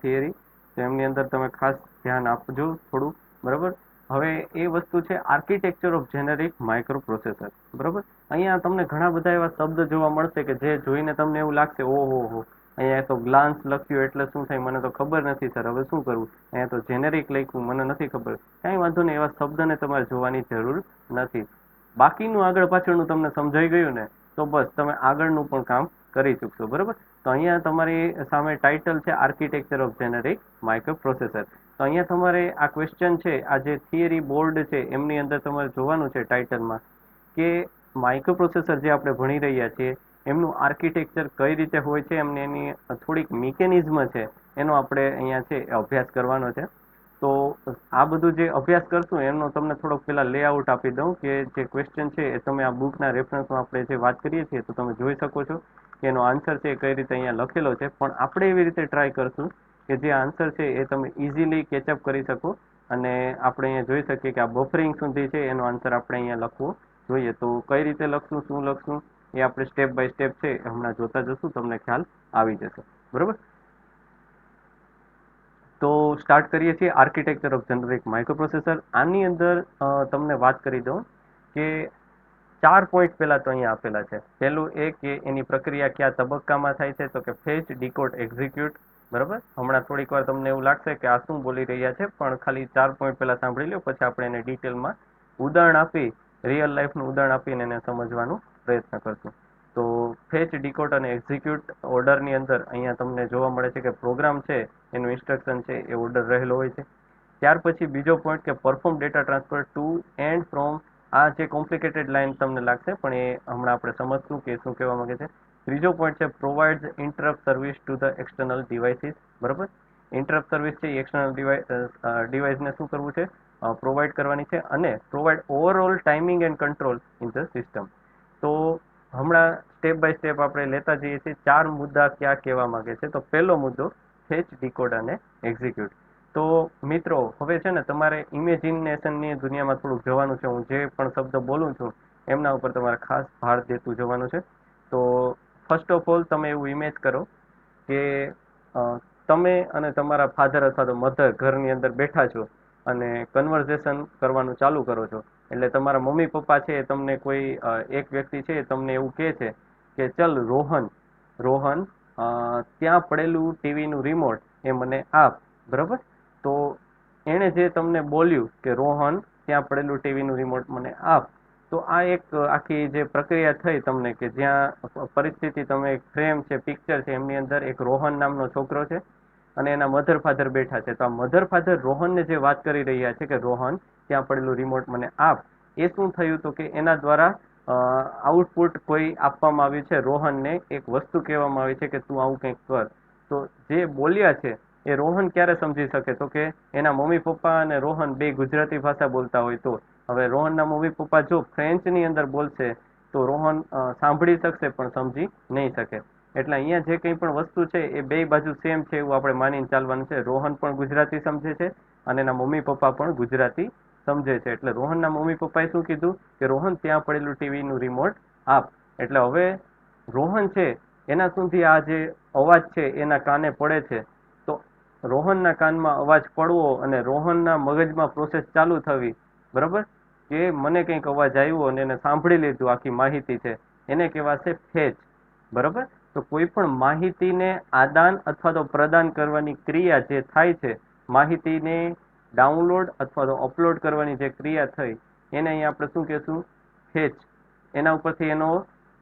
Theory, તો એમની અંદર તમે ખાસ ધ્યાન આપજો થોડું, બરાબર. હવે એ વસ્તુ છે architecture of generic micro processor, બરાબર. અહીંયા તમને ઘણા બધા એવા શબ્દ જોવા મળશે કે જે જોઈને તમને એવું લાગશે ઓહો હો, અહીંયા તો ગ્લાન્સ લખ્યું એટલે શું થાય મને તો ખબર નથી સર, હવે શું કરવું, અહીંયા તો જેનેરિક લખ્યું મને નથી ખબર. કાંઈ વાંધો નહીં, એવા શબ્દને તમારે જોવાની જરૂર નથી. બાકીનું આગળ પાછળનું તમને સમજાઈ ગયું ને, તો બસ તમે આગળનું પણ કામ કરી ચૂકશો, બરાબર. તો અહીંયા તમારી સામે ટાઇટલ છે architecture of generic micro processor. તો અહીંયા તમારે આ ક્વેશ્ચન છે, આ જે થિયરી બોર્ડ છે એમની અંદર તમારે જોવાનું છે ટાઇટલમાં કે માઇક્રો પ્રોસેસર જે આપણે ભણી રહ્યા છીએ એમનું આર્કિટેક્ચર કઈ રીતે હોય છે, એમને એની થોડીક મિકેનિઝમ છે એનો આપણે અહીંયા છે અભ્યાસ કરવાનો છે. તો આ બધું જે અભ્યાસ કરશું એમનો તમને થોડોક પેલા લેઆઉટ આપી દઉં કે જે ક્વેશ્ચન છે એ તમે આ બુકના રેફરન્સમાં આપણે જે વાત કરીએ છીએ તો તમે જોઈ શકો છો કે એનો આન્સર છે એ કઈ રીતે અહીંયા લખેલો છે. પણ આપણે એવી રીતે ટ્રાય કરશું કે જે આન્સર છે એ તમે ઇઝીલી કેચઅપ કરી શકો અને આપણે અહીંયા જોઈ શકીએ કે આ બફરિંગ સુધી છે એનો આન્સર આપણે અહીંયા લખવો જોઈએ. તો કઈ રીતે લખશું, શું લખશું એ આપણે સ્ટેપ બાય સ્ટેપ છે હમણાં જોતા જશું, તમને ખ્યાલ આવી જશે, બરોબર. તો સ્ટાર્ટ કરીએ છીએ આર્કિટેક્ચર ઓફ જેનેરિક માઇક્રોપ્રોસેસર. આની અંદર તમને વાત કરી દઉં કે 4 પોઈન્ટ પહેલા તો અહીંયા આપેલા છે. પહેલું એ કે એની પ્રક્રિયા કયા તબક્કામાં થાય છે, તો કે ફેચ, ડીકોડ, એક્ઝિક્યુટ, બરાબર. હમણાં થોડીક વાર તમને એવું લાગશે કે આ શું બોલી રહ્યા છે, પણ ખાલી 4 પોઈન્ટ પહેલા સાંભળી લો, પછી આપણે એને ડિટેલમાં ઉદાહરણ આપી, રિયલ લાઈફનું ઉદાહરણ આપીને એને સમજવાનો પ્રયત્ન કરશું. તો ફેચ, ડીકોડ અને એક્ઝિક્યુટ ઓર્ડરની અંદર અહીંયા તમને જોવા મળે છે કે પ્રોગ્રામ છે એનું ઇન્સ્ટ્રક્શન છે એ ઓર્ડર રહેલો હોય છે. ત્યાર પછી બીજો પોઈન્ટ કે perform data transfer two and from. આ જે કોમ્પ્લિકેટેડ લાઈન તમને લાગશે પણ એ હમણાં આપણે સમજશું કે શું કહેવા માંગે છે. ત્રીજો પોઈન્ટ છે provide interrupt service to the external devices, બરાબર. ઇન્ટરપ્ટ સર્વિસ છે એ એક્સટર્નલ ડિવાઇસને શું કરવું છે, પ્રોવાઈડ કરવાની છે અને provide overall timing and control in the system. તો હમણાં સ્ટેપ બાય સ્ટેપ આપણે લેતા જઈએ છીએ. 4 મુદ્દા ક્યાં કહેવા માંગે છે. તો પહેલો મુદ્દો ફેચ, ડીકોડ અને એક્ઝિક્યુટ. તો મિત્રો હવે છે ને તમારે ઇમેજિનેશનની દુનિયામાં થોડુંક જવાનું છે. હું જે પણ શબ્દ બોલું છું એમના ઉપર તમારે ખાસ ભાર દેતું જવાનું છે. તો ફર્સ્ટ ઓફ ઓલ તમે એવું ઇમેજ કરો કે તમે અને તમારા ફાધર અથવા તો મધર ઘરની અંદર બેઠા છો અને કન્વર્ઝેશન કરવાનું ચાલુ કરો છો. એટલે તમારા મમ્મી પપ્પા છે તમને કોઈ એક વ્યક્તિ છે તમને એવું કહે છે કે ચલ રોહન, રોહન ત્યાં પડેલું ટીવીનું રિમોટ એ મને આપ, બરાબર. તો એણે જે તમને બોલ્યું કે રોહન ત્યાં પડેલું ટીવીનું રિમોટ મને આપ, તો આ એક આખી જે પ્રક્રિયા થઈ તમને કે જ્યાં પરિસ્થિતિ તમે એક ફ્રેમ છે, પિક્ચર છે, એમની અંદર એક રોહન નામનો છોકરો છે અને એના મધર ફાધર બેઠા છે. તો આ મધર ફાધર રોહનને જે વાત કરી રહ્યા છે કે રોહન ત્યાં પડેલું રિમોટ મને આપ, એ શું થયું તો કે એના દ્વારા આઉટપુટ કોઈ આપવામાં આવ્યું છે રોહનને, એક વસ્તુ કહેવામાં આવી છે કે તું આવું કંઈક કર. તો જે બોલ્યા છે એ રોહન ક્યારે સમજી શકે, તો કે એના મમ્મી પપ્પા અને રોહન બે ગુજરાતી ભાષા બોલતા હોય તો. હવે રોહનના મમ્મી પપ્પા જો ફ્રેન્ચની અંદર બોલશે તો રોહન સાંભળી શકશે પણ સમજી નહીં શકે. એટલે અહીંયા જે કંઈ પણ વસ્તુ છે એ બે બાજુ સેમ છે એવું આપણે માનીને ચાલવાનું છે. રોહન પણ ગુજરાતી સમજે છે અને એના મમ્મી પપ્પા પણ ગુજરાતી સમજે છે. એટલે રોહનના મમ્મી પપ્પાએ શું કીધું કે રોહન ત્યાં પડેલું ટીવીનું રિમોટ આપ. એટલે હવે રોહન છે એના સુધી આ જે અવાજ છે એના કાને પડે છે. તો રોહનના કાનમાં અવાજ પડવો અને રોહનના મગજમાં પ્રોસેસ ચાલુ થવી, બરાબર, કે મને કંઈક અવાજ આવ્યો અને એને સાંભળી લીધું, આખી માહિતી છે, એને કહેવાશે ફેચ, બરાબર. તો કોઈ પણ માહિતીને આદાન અથવા તો પ્રદાન કરવાની ક્રિયા જે થાય છે, માહિતીને ડાઉનલોડ અથવા તો અપલોડ કરવાની જે ક્રિયા થઈ એને અહીંયા આપણે શું કહેશું, ફેચ. એના ઉપરથી એનો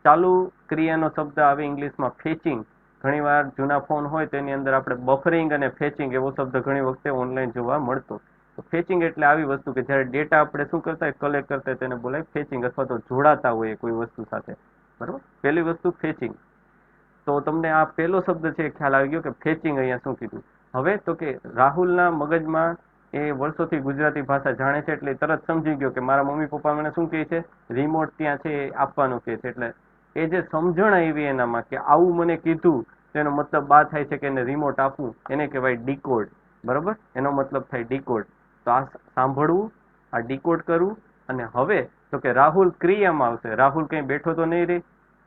ચાલુ ક્રિયાનો શબ્દ આવે ઇંગ્લિશમાં ફેચિંગ. ઘણીવાર જૂના ફોન હોય તેની અંદર આપણે બફરિંગ અને ફેચિંગ એવો શબ્દ ઘણી વખતે ઓનલાઈન જોવા મળતો. તો ફેચિંગ એટલે આવી વસ્તુ કે જ્યારે ડેટા આપણે શું કરતા હોય, કલેક્ટ કરતા હોય તેને બોલાય ફેચિંગ, અથવા તો જોડાતા હોય કોઈ વસ્તુ સાથે, બરાબર. પહેલી વસ્તુ ફેચિંગ. તો તમને આ પહેલો શબ્દ છે ખ્યાલ આવી ગયો કે ફેચિંગ અહીંયા શું કીધું. હવે તો કે રાહુલના મગજમાં એ વર્ષોથી ગુજરાતી ભાષા જાણે છે એટલે તરત સમજી ગયો કે મારા મમ્મી પપ્પા મને શું કહે છે, રિમોટ ત્યાં છે એ આપવાનું કહે છે. એટલે એ જે સમજણ આવી એનામાં કે આવું મને કીધું તેનો મતલબ આ થાય છે કે એને રિમોટ આપવું, એને કહેવાય ડીકોડ, બરાબર. એનો મતલબ થાય ડીકોડ. તો આ સાંભળવું, આ ડીકોડ કરવું. અને હવે તો કે રાહુલ ક્રિયામાં આવશે. રાહુલ કંઈ બેઠો તો નહીં રહે,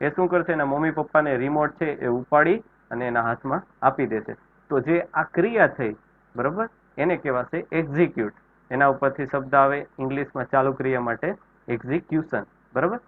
એ શું કરશે એના મમ્મી પપ્પાને રિમોટ છે એ ઉપાડી અને એના હાથમાં આપી દેશે. તો જે આ ક્રિયા થઈ, બરાબર, એને કહેવાશે એક્ઝિક્યુટ. એના ઉપરથી શબ્દ આવે ઇંગ્લિશમાં ચાલુ ક્રિયા માટે એક્ઝિક્યુશન, બરાબર.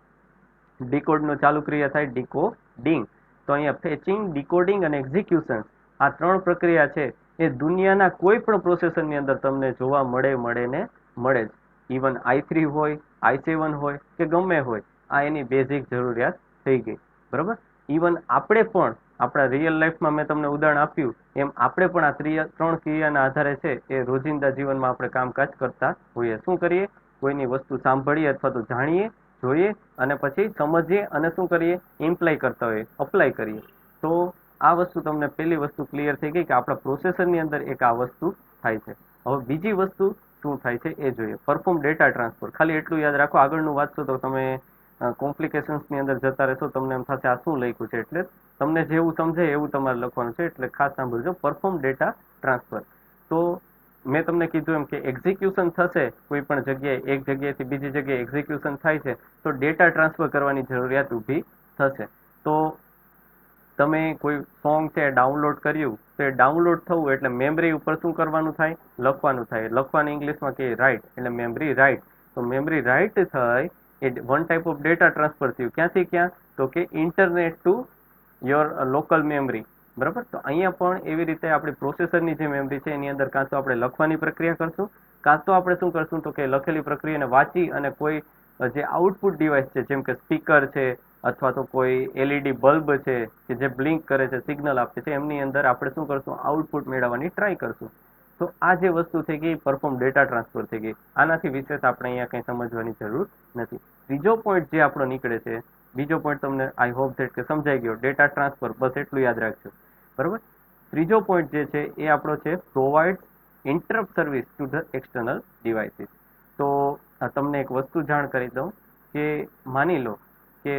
ડીકોડનો ચાલુ ક્રિયા થાય ડીકોડિંગ. તો અહીંયા ફેચિંગ, ડીકોડિંગ અને એક્ઝિક્યુશન, આ ત્રણ પ્રક્રિયા છે એ દુનિયાના કોઈ પણ પ્રોસેસરની અંદર તમને જોવા મળે ને મળે જ. ઇવન i3 હોય, i7 હોય કે ગમે હોય, આ એની બેઝિક જરૂરિયાત થઈ ગઈ, બરાબર. ઇવન આપણે પણ આપણા રિયલ લાઈફમાં મેં તમને ઉદાહરણ આપ્યું એમ આપણે પણ આ ત્રણ ક્રિયાના આધારે છે એ રોજિંદા જીવનમાં આપણે કામકાજ કરતા હોઈએ. શું કરીએ? કોઈની વસ્તુ સાંભળીએ અથવા તો જાણીએ, જોઈએ અને પછી સમજીએ અને શું કરીએ? ઇમ્પ્લાય કરતા હોઈએ, અપ્લાય કરીએ. તો આ વસ્તુ તમને પહેલી વસ્તુ ક્લિયર થઈ ગઈ કે આપણા પ્રોસેસરની અંદર એક આ વસ્તુ થાય છે. હવે બીજી વસ્તુ શું થાય છે એ જોઈએ. Perform data transfer. ખાલી એટલું યાદ રાખો, આગળનું વાંચશો તો તમે કોમ્પ્લિકેશન્સની અંદર જતા રહેશો, તમને એમ થશે આ શું લખ્યું છે. એટલે તમને જેવું સમજાય એવું તમારે લખવાનું છે, એટલે ખાસ સાંભળજો. Perform data transfer. તો મેં તમને કીધું એમ કે એક્ઝિક્યુશન થશે કોઈ પણ જગ્યાએ, એક જગ્યાએથી બીજી જગ્યાએ એક્ઝિક્યુશન થાય છે તો ડેટા ટ્રાન્સફર કરવાની જરૂરિયાત ઊભી થશે. તો તમે કોઈ સોંગ છે ડાઉનલોડ કર્યું, તો એ ડાઉનલોડ થવું એટલે મેમરી ઉપર શું કરવાનું થાય? લખવાનું થાય. લખવાનું ઇંગ્લિશમાં કે રાઇટ, એટલે મેમરી રાઇટ. તો મેમરી રાઇટ થઈ એ one type of data transfer થયું. ક્યાંથી ક્યાં? તો કે internet to your local memory, બરાબર. તો અહીંયા પણ એવી રીતે આપણી પ્રોસેસરની જે મેમરી છે એની અંદર કાં તો આપણે લખવાની પ્રક્રિયા કરશું, કાં તો આપણે શું કરશું તો કે લખેલી પ્રક્રિયાને વાંચી અને કોઈ જે આઉટપુટ ડિવાઇસ છે જેમ કે સ્પીકર છે અથવા તો કોઈ એલઈડી બલ્બ છે કે જે બ્લિંક કરે છે, સિગ્નલ આપે છે, એમની અંદર આપણે શું કરશું? આઉટપુટ મેળવવાની ટ્રાય કરશું. તો આ જે વસ્તુ થઈ ગઈ પરફોર્મ ડેટા ટ્રાન્સફર થઈ ગઈ. આનાથી વિશેષ આપણે અહીંયા કંઈ સમજવાની જરૂર નથી. ત્રીજો પોઈન્ટ જે આપણો નીકળે છે, બીજો પોઈન્ટ તમને આઈ હોપ ધેટ કે સમજાઈ ગયો. ડેટા ટ્રાન્સફર, બસ એટલું યાદ રાખજો, બરાબર. ત્રીજો પોઈન્ટ જે છે એ આપણો છે provide interrupt service to the external devices. તો તમને એક વસ્તુ જાણ કરી દઉં કે માની લો કે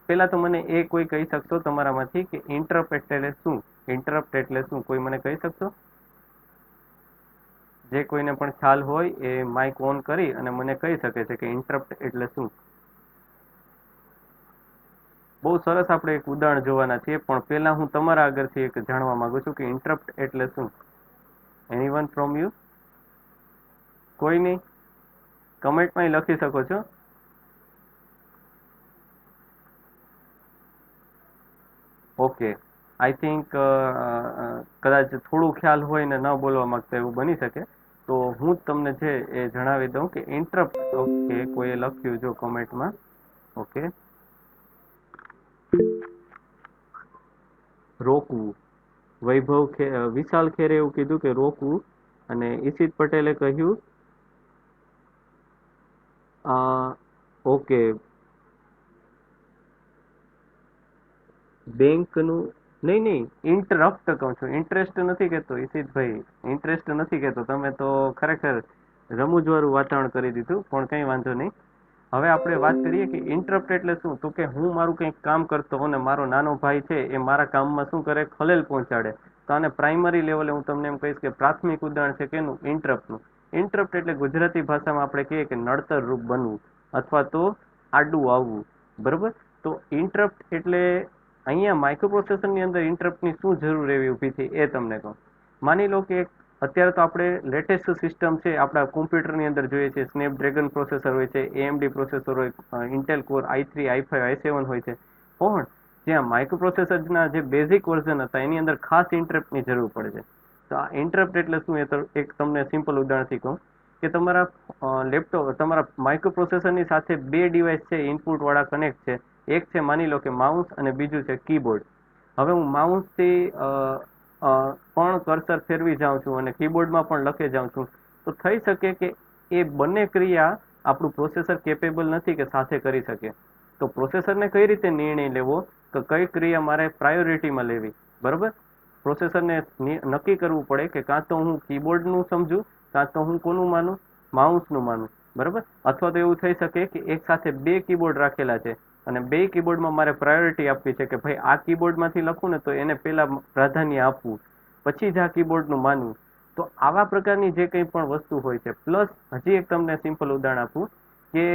પહેલા તો મને એ કોઈ કહી શકશો તમારામાંથી કે ઇન્ટરપ્ટ એટલે શું? ઇન્ટરપ્ટ એટલે શું? કોઈ મને કહી શકશો? જે કોઈને પણ ખ્યાલ હોય એ માઇક ઓન કરી અને મને કહી શકે છે કે ઇન્ટરપ્ટ એટલે શું. બહુ સરસ. આપણે એક ઉદાહરણ જોવાના છીએ, પણ પહેલા હું તમારા આગળથી એક જાણવા માંગુ છું કે ઇન્ટરપ્ટ એટલે શું. Anyone from you? કોઈ નહીં? કમેન્ટમાં લખી શકો છો. ઓકે, આઈ થિંક કદાચ થોડું ખ્યાલ હોય ને ન બોલવા માંગતા એવું બની શકે. તો હું જ તમને છે એ જણાવી દઉં કે ઇન્ટરપ્ટ. ઓકે, કોઈએ લખ્યું જો કમેન્ટમાં. ઓકે, રોકવું. વિશાલ ખેરે એવું કીધું કે રોકવું, અને ઈશિત પટેલે કહ્યું ઓકે બેંકનું. નહીં, ઇન્ટરપ્ટ કહું છું, ઇન્ટરેસ્ટ નથી કહેતો ઈશિતભાઈ, ઇન્ટરેસ્ટ નથી કહેતો. તમે તો ખરેખર રમૂજવાળું વાતાવરણ કરી દીધું, પણ કંઈ વાંધો નહીં. હવે આપણે વાત કરીએ કે ઇન્ટરપ્ટ એટલે શું. તો કે હું મારું કંઈક કામ કરતો હોઉં ને મારો નાનો ભાઈ છે એ મારા કામમાં શું કરે? ખલેલ પહોંચાડે. તો આને પ્રાઇમરી લેવલે હું તમને એમ કહીશ કે પ્રાથમિક ઉદાહરણ છે કેનું? ઇન્ટરપ્ટનું. ઇન્ટરપ્ટ એટલે ગુજરાતી ભાષામાં આપણે કહીએ કે નડતર રૂપ બનવું અથવા તો આડું આવવું, બરોબર. તો ઇન્ટરપ્ટ એટલે અહીંયા માઇક્રોપ્રોસેસરની અંદર ઇન્ટરપ્ટની શું જરૂર એવી ઊભી થઈ એ તમને કહું. માની લો કે અત્યારે તો આપણે લેટેસ્ટ સિસ્ટમ છે આપણા કોમ્પ્યુટરની અંદર જોઈએ છે, સ્નેપડ્રેગન પ્રોસેસર હોય છે, એએમડી પ્રોસેસર હોય, Intel core i3, i5, i7 હોય છે. પણ જ્યાં માઇક્રોપ્રોસેસરના જે બેઝિક વર્ઝન હતા એની અંદર ખાસ ઇન્ટરપ્ટની જરૂર પડે છે. તો આ ઇન્ટરપ્ટ એટલે શું એ તો એક તમને સિમ્પલ ઉદાહરણથી કહું કે તમારા લેપટોપ, તમારા માઇક્રોપ્રોસેસરની સાથે બે ડિવાઇસ છે ઇનપુટ વાળા કનેક્ટ છે. એક છે માની લો કે માઉસ અને બીજું છે કીબોર્ડ. હવે હું માઉસથી પણ કર્સર ફેરવી જાઉં છું અને કીબોર્ડમાં પણ લખે જાઉં છું, તો થઈ શકે કે એ બંને ક્રિયા આપણું પ્રોસેસર કેપેબલ નથી કે સાથે કરી શકે. તો પ્રોસેસરને કઈ રીતે નિર્ણય લેવો કે કઈ ક્રિયા મારે પ્રાયોરિટીમાં લેવી, બરોબર. પ્રોસેસરને નક્કી કરવું પડે કે કાં તો હું કીબોર્ડનું સમજું, કાં તો હું કોનું માનું? માઉસનું માનું, બરોબર. અથવા તો એવું થઈ શકે કે એક સાથે બે કીબોર્ડ રાખેલા છે અને બે કીબોર્ડમાં મારે પ્રાયોરિટી આપવી છે કે ભાઈ આ કીબોર્ડમાંથી લખું ને તો એને પહેલા પ્રાધાન્ય આપવું, પછી જ આ કીબોર્ડનું માનવું. તો આવા પ્રકારની જે કંઈ પણ વસ્તુ હોય છે. પ્લસ હજી એક તમને સિમ્પલ ઉદાહરણ આપું કે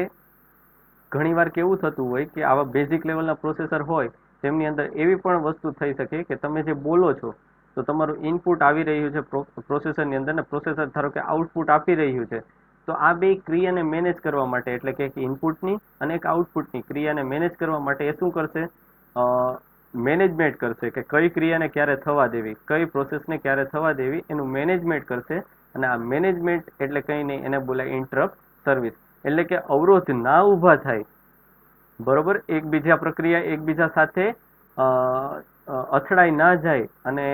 ઘણીવાર કેવું થતું હોય કે આવા બેઝિક લેવલના પ્રોસેસર હોય તેમની અંદર એવી પણ વસ્તુ થઈ શકે કે તમે જે બોલો છો તો તમારું ઇનપુટ આવી રહ્યું છે પ્રોસેસરની અંદર ને પ્રોસેસર ધારો કે આઉટપુટ આપી રહ્યું છે, તો આ બે ક્રિયાને મેનેજ કરવા માટે, એટલે કે એક ઇનપુટની અને એક આઉટપુટની ક્રિયાને મેનેજ કરવા માટે એ શું કરશે, મેનેજમેન્ટ કરશે કે કઈ ક્રિયાને ક્યારે થવા દેવી, કઈ પ્રોસેસને ક્યારે થવા દેવી, એનું મેનેજમેન્ટ કરશે. અને આ મેનેજમેન્ટ એટલે કંઈ નહીં, એને બોલાય ઇન્ટરપ્ટ સર્વિસ. એટલે કે અવરોધ ના ઊભા થાય, બરોબર, એકબીજા પ્રક્રિયા એકબીજા સાથે અથડાઈ ના જાય અને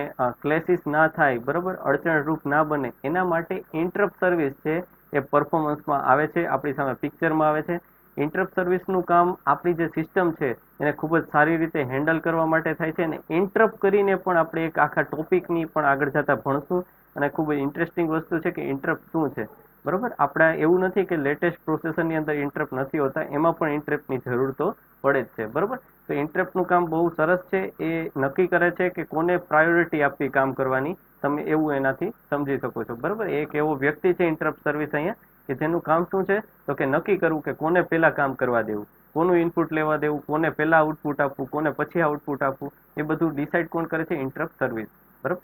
ક્લેસીસ ના થાય, બરોબર, અડચણરૂપ ના બને, એના માટે ઇન્ટરપ્ટ સર્વિસ છે એ પરફોર્મન્સમાં આવે છે, આપણી સામે પિક્ચરમાં આવે છે. ઇન્ટરપ્ટ સર્વિસનું કામ આપણી જે સિસ્ટમ છે એને ખૂબ જ સારી રીતે હેન્ડલ કરવા માટે થાય છે. અને ઇન્ટરપ્ટ કરીને પણ આપણે એક આખા ટોપિકની પણ આગળ જતા ભણશું. અને ખૂબ જ ઇન્ટરેસ્ટિંગ વસ્તુ છે કે ઇન્ટરપ્ટ શું છે, બરોબર. આપણે એવું નથી કે લેટેસ્ટ પ્રોસેસરની અંદર ઇન્ટરપ્ટ નથી હોતા, એમાં પણ ઇન્ટરપ્ટની જરૂર તો પડે જ છે, બરોબર. તો ઇન્ટરપ્ટનું કામ બહુ સરસ છે, એ નક્કી કરે છે કે કોને પ્રાયોરિટી આપવી કામ કરવાની, તમે એવું એનાથી સમજી શકો છો, બરોબર. એક એવો વ્યક્તિ છે ઇન્ટરપ્ટ સર્વિસ અહીંયા, કે જેનું કામ શું છે, તો કે નક્કી કરવું કે કોને પહેલા કામ કરવા દેવું, કોનું ઇનપુટ લેવા દેવું, કોને પહેલા આઉટપુટ આપવું, કોને પછી આઉટપુટ આપવું, એ બધું ડિસાઇડ કોણ કરે છે, ઇન્ટરપ્ટ સર્વિસ, બરોબર.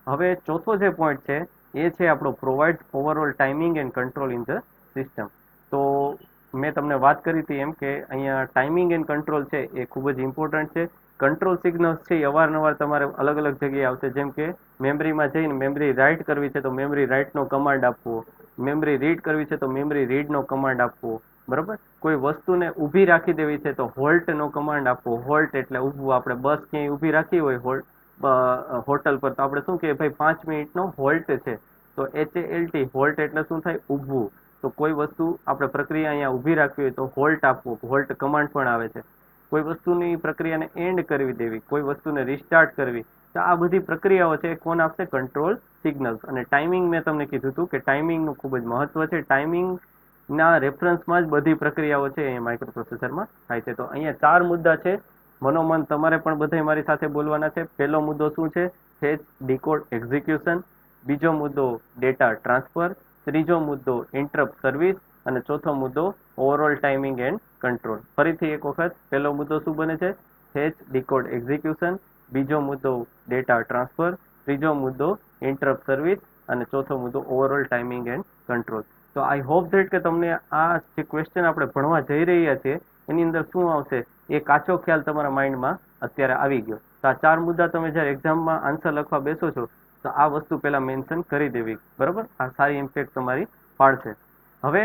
હવે ચોથો જે પોઈન્ટ છે એ છે આપણો provide overall timing and control in the system. તો મેં તમને વાત કરી હતી એમ કે અહીંયા ટાઈમિંગ એન્ડ કંટ્રોલ છે એ ખૂબ જ ઇમ્પોર્ટન્ટ છે. કંટ્રોલ સિગ્નલ્સ છે એ અવારનવાર તમારે અલગ અલગ જગ્યાએ આવશે, જેમ કે મેમરીમાં જઈને મેમરી રાઇટ કરવી છે તો મેમરી રાઇટનો કમાન્ડ આપવો, મેમરી રીડ કરવી છે તો મેમરી રીડનો કમાન્ડ આપવો, બરાબર. કોઈ વસ્તુને ઊભી રાખી દેવી છે તો હોલ્ટનો કમાન્ડ આપવો. હોલ્ટ એટલે ઊભું, આપણે બસ ક્યાંય ઊભી રાખી હોય હોટલ પર, તો આપણે શું કહીએ, ભાઈ 5 મિનિટનો હોલ્ટ છે, તો HALT, હોલ્ટ એટલે શું થાય, ઊભું. તો કોઈ વસ્તુ આપણે પ્રક્રિયા અહીંયા ઊભી રાખવી હોય તો હોલ્ટ આપવો, હોલ્ટ કમાન્ડ પણ આવે છે. કોઈ વસ્તુની પ્રક્રિયાને એન્ડ કરવી દેવી, કોઈ વસ્તુને રિસ્ટાર્ટ કરવી, તો આ બધી પ્રક્રિયાઓ છે એ કોણ આપશે, કંટ્રોલ સિગ્નલ્સ. અને ટાઈમિંગ મેં તમને કીધું હતું કે ટાઈમિંગનું ખૂબ જ મહત્વ છે. ટાઈમિંગના રેફરન્સમાં જ બધી પ્રક્રિયાઓ છે એ માઇક્રોપ્રોસેસરમાં થાય છે. તો અહીંયા 4 મુદ્દા છે, મનોમન તમારે પણ બધા મારી સાથે બોલવાના છે. પહેલો મુદ્દો શું છે, ફેચ, ડીકોડ, એક્ઝિક્યુશન. બીજો મુદ્દો ડેટા ટ્રાન્સફર. ત્રીજો મુદ્દો ઇન્ટરપ્ટ સર્વિસ. અને ચોથો મુદ્દો ઓવરઓલ ટાઈમિંગ એન્ડ કંટ્રોલ. ફરીથી એક વખત, પહેલો મુદ્દો શું બને છે, ફેચ, ડીકોડ, એક્ઝિક્યુશન. બીજો મુદ્દો ડેટા ટ્રાન્સફર. ત્રીજો મુદ્દો ઇન્ટરપ્ટ સર્વિસ. અને ચોથો મુદ્દો ઓવરઓલ ટાઈમિંગ એન્ડ કંટ્રોલ. તો આઈ હોપ ધેટ કે તમને આ જે ક્વેશ્ચન આપણે ભણવા જઈ રહ્યા છીએ એની અંદર શું આવશે એ કાચો ખ્યાલ તમારા માઇન્ડમાં અત્યારે આવી ગયો. તો આ 4 મુદ્દા તમે જ્યારે એક્ઝામમાં આન્સર લખવા બેસો છો તો આ વસ્તુ પહેલા મેન્શન કરી દેવી, બરાબર. આ સારી ઇમ્પેક્ટ તમારી પાડશે. હવે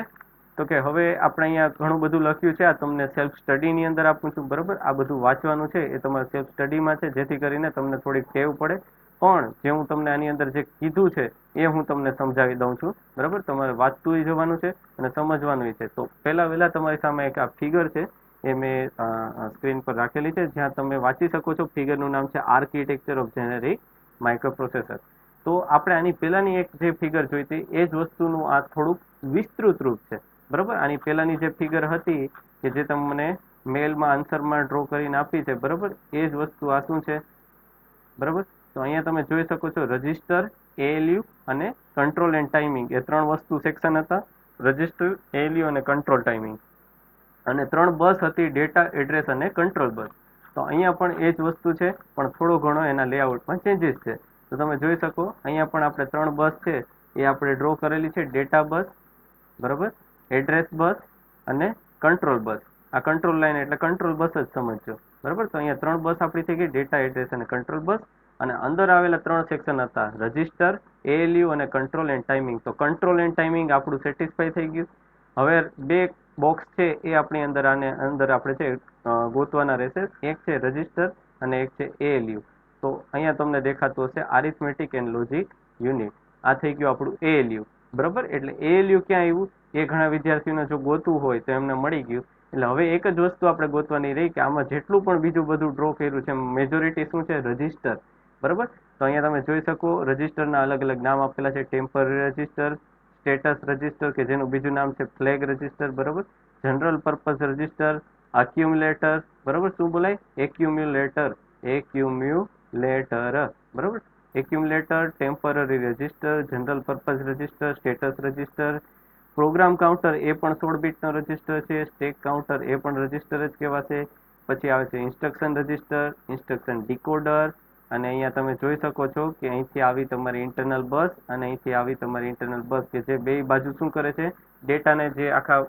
તો કે હવે આપણે અહીંયા ઘણું બધું લખ્યું છે, આ તમને સેલ્ફ સ્ટડીની અંદર આપું છું, બરાબર. આ બધું વાંચવાનું છે એ તમારે સેલ્ફ સ્ટડીમાં છે, જેથી કરીને તમને થોડીક ટેવ પડે. પણ જે હું તમને આની અંદર જે કીધું છે એ હું તમને સમજાવી દઉં છું, બરાબર. તમારે વાંચતું જવાનું છે અને સમજવાનું છે. તો વહેલા તમારી સામે એક આ ફિગર છે એ મેં સ્ક્રીન પર રાખેલી છે, જ્યાં તમે વાંચી શકો છો. ફિગરનું નામ છે આર્કિટેક્ચર ઓફ જેનેરિક માઇક્રોપ્રોસેસર. તો આપણે આની પહેલાની એક જે ફિગર જોઈ હતી એ જ વસ્તુનું આ થોડુંક વિસ્તૃત રૂપ છે, બરાબર. આની પહેલાની જે ફિગર હતી કે જે તમને મેલમાં આન્સરમાં ડ્રો કરીને આપી છે, બરાબર, એ જ વસ્તુ આ શું છે, બરાબર. તો અહીંયા તમે જોઈ શકો છો રજિસ્ટર, ALU અને કંટ્રોલ એન્ડ ટાઈમિંગ, એ 3 વસ્તુ સેક્શન હતા. રજિસ્ટર, ALU અને કંટ્રોલ ટાઈમિંગ. અને 3 બસ હતી, ડેટા, એડ્રેસ અને કંટ્રોલ બસ. તો અહીંયા પણ એ જ વસ્તુ છે, પણ થોડો ઘણો એના લેઆઉટમાં ચેન્જીસ છે. તો તમે જોઈ શકો અહીંયા પણ આપણે 3 બસ છે એ આપણે ડ્રો કરેલી છે. ડેટા બસ, બરાબર, એડ્રેસ બસ અને કંટ્રોલ બસ. આ કંટ્રોલ લાઈન એટલે કંટ્રોલ બસ જ સમજજો, બરાબર. તો અહીંયા 3 બસ આપણી થઈ ગઈ, ડેટા, એડ્રેસ અને કંટ્રોલ બસ. અને અંદર આવેલા 3 સેક્શન હતા, રજિસ્ટર, ALU અને કંટ્રોલ એન્ડ ટાઈમિંગ. તો કંટ્રોલ એન્ડ ટાઈમિંગ આપણું સેટિસ્ફાઈ થઈ ગયું. હવે 2 બોક્સ છે એ આપણી અંદર આને અંદર આપણે છે ગોતવાના રહેશે. એક છે રજિસ્ટર અને એક છે ALU. તો અહીંયા તમને દેખાતું હશે આરિથમેટિક એન્ડ લોજિક યુનિટ. આ થઈ ગયું આપણું ALU, બરાબર. એટલે ALU ક્યાં આવ્યું એ ઘણા વિદ્યાર્થીઓને જો ગોતવું હોય તો એમને મળી ગયું. એટલે હવે એક જ વસ્તુ આપણે ગોતવાની રહી કે આમાં જેટલું પણ બીજું બધું ડ્રો કર્યું છે મેજોરિટી શું છે, રજિસ્ટર, બરાબર. તો અહીંયા તમે જોઈ શકો રજિસ્ટરના અલગ અલગ નામ આપેલા છે. ટેમ્પરરી રજિસ્ટર, સ્ટેટસ રજિસ્ટર કે જેનું બીજું નામ છે ફ્લેગ રજિસ્ટર, બરાબર. જનરલ પર્પઝ રજિસ્ટર, એક્યુમ્યુલેટર, બરાબર. શું બોલાય, એક્યુમ્યુલેટર, એક્યુમ્યુલેટર, બરાબર. Accumulator, temporary register, general purpose register, status register. Program counter એ પણ 16 બીટનો રજિસ્ટર છે. સ્ટેક કાઉન્ટર એ પણ રજિસ્ટર જ કહેવાશે. પછી આવે છે ઇન્સ્ટ્રક્શન રજિસ્ટર, ઇન્સ્ટ્રક્શન ડીકોડર, અને અહીંયા તમે જોઈ શકો છો કે અહીંથી આવી તમારી ઇન્ટરનલ બસ અને અહીંથી આવી તમારી ઇન્ટરનલ બસ કે જે બે બાજુ શું કરે છે, ડેટાને જે આખા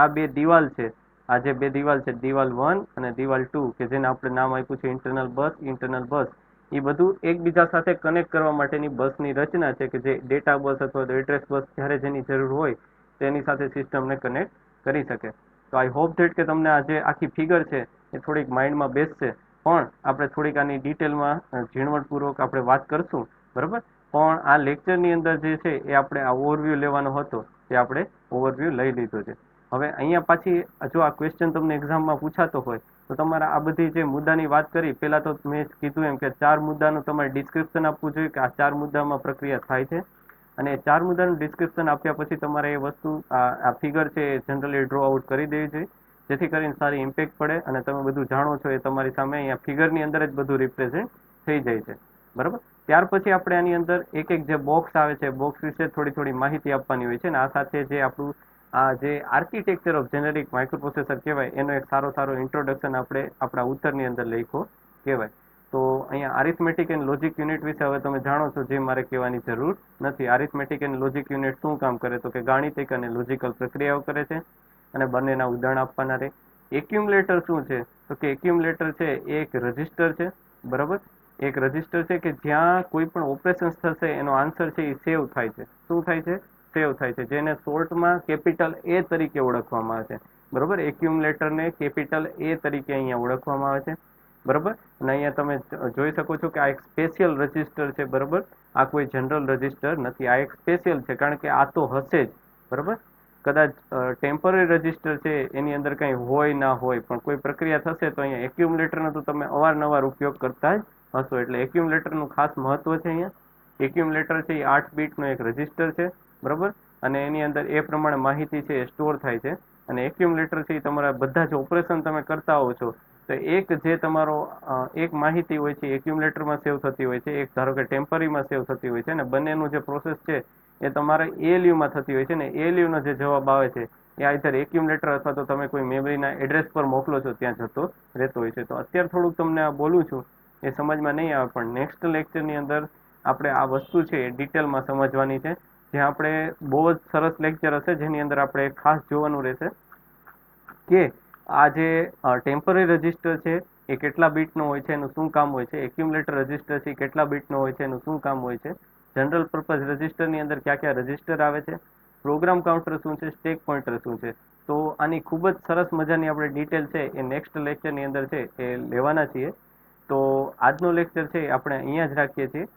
આ બે દિવાલ છે, આ જે બે દિવાલ છે, દિવાલ 1 અને દિવાલ 2 કે જેને આપણે નામ આપ્યું છે ઇન્ટરનલ બસ, એ બધું એકબીજા સાથે કનેક્ટ કરવા માટેની બસની રચના છે કે જે ડેટા બસ અથવા તો એડ્રેસ બસ જ્યારે જેની જરૂર હોય તેની સાથે સિસ્ટમને કનેક્ટ કરી શકે. તો આઈ હોપ ધેટ કે તમને આ જે આખી ફિગર છે એ થોડીક માઇન્ડમાં બેસશે, પણ આપણે થોડીક આની ડિટેલમાં ઝીણવટપૂર્વક આપણે વાત કરશું, બરાબર. પણ આ લેક્ચરની અંદર જે છે એ આપણે આ ઓવરવ્યૂ લેવાનો હતો, તે આપણે ઓવરવ્યૂ લઈ લીધો છે. હવે અહીંયા પાછી જો આ ક્વેશ્ચન તમને એક્ઝામમાં પૂછાતો હોય તો તમારે આ બધી જે મુદ્દાની વાત કરી, પહેલાં તો મેં કીધું એમ કે 4 મુદ્દાનું તમારે ડિસ્ક્રિપ્શન આપવું જોઈએ કે આ 4 મુદ્દામાં પ્રક્રિયા થાય છે, અને 4 મુદ્દાનું ડિસ્ક્રિપ્શન આપ્યા પછી તમારે એ વસ્તુ આ ફિગર છે એ જનરલી ડ્રો આઉટ કરી દેવી જોઈએ, જેથી કરીને સારી ઇમ્પેક્ટ પડે અને તમે બધું જાણો છો એ તમારી સામે અહીંયા ફિગરની અંદર જ બધું રિપ્રેઝેન્ટ થઈ જાય છે, બરાબર. ત્યાર પછી આપણે આની અંદર એક એક જે બોક્સ આવે છે, બોક્સ વિશે થોડી થોડી માહિતી આપવાની હોય છે, અને આ સાથે જે આપણું આ જે આર્કિટેક્ચર ઓફ જેનેરિક માઇક્રોપ્રોસેસર કહેવાય એનો એક સારો ઇન્ટ્રોડક્શન આપણે આપણા ઉત્તરની અંદર લખ્યો કહેવાય. તો અહીંયા આરિથમેટિક એન્ડ લોજિક યુનિટ વિશે હવે તમે જાણો છો, જે મારે કહેવાની જરૂર નથી. આરિથમેટિક એન્ડ લોજિક યુનિટ શું કામ કરે, તો કે ગાણિતિક અને લોજિકલ પ્રક્રિયાઓ કરે છે, અને બંનેના ઉદાહરણ આપવાના રહે. એક્યુમ્યુલેટર શું છે, તો કે એક્યુમ્યુલેટર છે એ એક રજિસ્ટર છે, બરાબર. એક રજિસ્ટર છે કે જ્યાં કોઈ પણ ઓપરેશન્સ થશે એનો આન્સર છે એ સેવ થાય છે. શું થાય છે? સેવ થાય છે, જેને શોર્ટમાં કેપિટલ એ તરીકે ઓળખવામાં આવે છે, બરાબર. એક્યુમ્યુલેટરને કેપિટલ એ તરીકે અહીંયા ઓળખવામાં આવે છે, બરાબર. અને અહીંયા તમે જોઈ શકો છો કે આ એક સ્પેશિયલ રજિસ્ટર છે, બરાબર. આ કોઈ જનરલ રજિસ્ટર નથી, આ એક સ્પેશિયલ છે, કારણ કે આ તો હશે જ, બરાબર. કદાચ ટેમ્પરરી રજિસ્ટર છે એની અંદર કંઈ હોય ના હોય, પણ કોઈ પ્રક્રિયા થશે તો અહીંયા એક્યુમ્યુલેટરનો તો તમે અવારનવાર ઉપયોગ કરતા જ હશો, એટલે એક્યુમ્યુલેટરનું ખાસ મહત્વ છે. અહીંયા એક્યુમ્યુલેટર છે એ 8 બીટનો એક રજિસ્ટર છે, બરાબર. અને એની અંદર એ પ્રમાણે માહિતી છે એ સ્ટોર થાય છે, અને એક્યુમ્યુલેટર છે એ તમારા બધા જ ઓપરેશન તમે કરતા હોવ છો તો એક જે તમારો એક માહિતી હોય છે એક્યુમ્યુલેટરમાં સેવ થતી હોય છે, એક ધારો કે ટેમ્પરરીમાં સેવ થતી હોય છે, અને બંનેનું જે પ્રોસેસ છે એ તમારે એએલયુમાં થતી હોય છે, ને એએલયુનો જે જવાબ આવે છે એ આઈધર એક્યુમ્યુલેટર અથવા તો તમે કોઈ મેમરીના એડ્રેસ પર મોકલો છો ત્યાં જતો રહેતો હોય છે. તો અત્યારે થોડુંક તમને આ બોલું છું એ સમજમાં નહીં આવે, પણ નેક્સ્ટ લેક્ચરની અંદર આપણે આ વસ્તુ છે એ ડિટેલમાં સમજવાની છે, જ્યાં આપણે બહુ જ સરસ લેક્ચર હશે, જેની અંદર આપણે ખાસ જોવાનું રહેશે કે આ જે ટેમ્પરરી રજિસ્ટર છે એ કેટલા બીટનો હોય છે, એનું શું કામ હોય છે. એક્યુમ્યુલેટર રજિસ્ટર છે કેટલા બીટનો હોય છે, એનું શું કામ હોય છે. જનરલ પર્પઝ રજિસ્ટરની અંદર કયા કયા રજિસ્ટર આવે છે, પ્રોગ્રામ કાઉન્ટર શું છે, સ્ટેક પોઇન્ટર શું છે. તો આની ખૂબ જ સરસ મજાની આપણે ડિટેલ છે એ નેક્સ્ટ લેક્ચરની અંદર છે એ લેવાના છીએ. તો આજનો લેક્ચર છે આપણે અહીંયા જ રાખીએ છીએ.